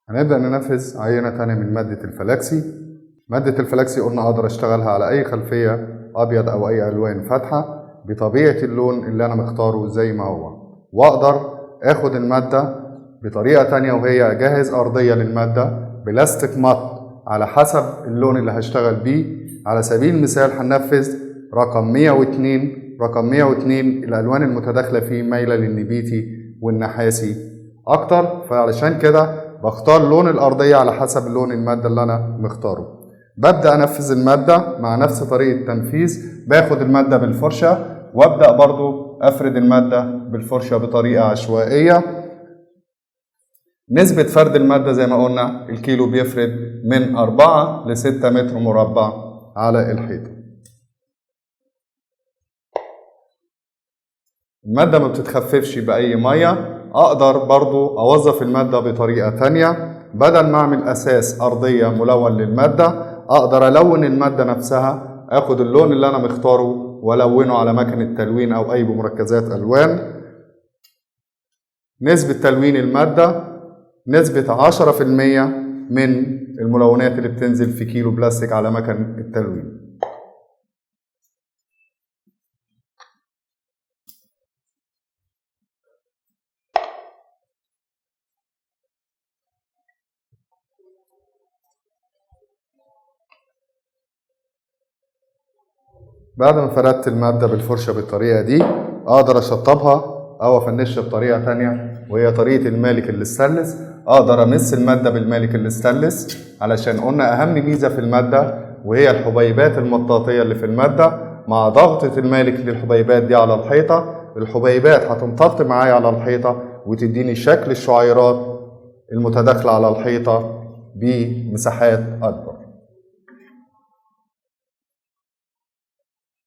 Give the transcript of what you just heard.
هنبدأ ننفذ عينة تانية من مادة الفلاكسي. مادة الفلاكسي قلنا أقدر أشتغلها على أي خلفية أبيض أو أي ألوان فاتحة بطبيعة اللون اللي أنا مختاره زي ما هو، وأقدر آخد المادة بطريقة تانية وهي أجهز أرضية للمادة بلاستيك مط على حسب اللون اللي هشتغل بيه. على سبيل المثال هننفذ رقم 102. رقم 102 الألوان المتداخلة فيه مايلة للنبيتي والنحاسي أكتر، فعلشان كده بختار لون الأرضية على حسب لون المادة اللي أنا مختاره. ببدأ أنفذ المادة مع نفس طريقة تنفيذ، باخد المادة بالفرشة وأبدأ برضو أفرد المادة بالفرشة بطريقة عشوائية. نسبة فرد المادة زي ما قلنا الكيلو بيفرد من 4 ل 6 متر مربع على الحيطة. المادة ما بتتخففش بأي مية. أقدر برضو أوظف المادة بطريقة تانية، بدل ما أعمل أساس أرضية ملون للمادة أقدر ألون المادة نفسها، أخد اللون اللي أنا مختاره وألونه على مكنة تلوين أو أي بمركزات ألوان. نسبة تلوين المادة نسبة 10% من الملونات اللي بتنزل في كيلو بلاستيك على مكن التلوين. بعد ما فردت المادة بالفرشة بالطريقة دي أقدر أشطبها أو أفنشها بطريقة تانية وهي طريقة المالك الاستانلس. أقدر أمس المادة بالمالك الاستانلس علشان قلنا أهم ميزة في المادة وهي الحبيبات المطاطية اللي في المادة. مع ضغطة المالك للحبيبات دي على الحيطة الحبيبات هتمتط معايا على الحيطة وتديني شكل الشعيرات المتداخلة على الحيطة بمساحات أكبر.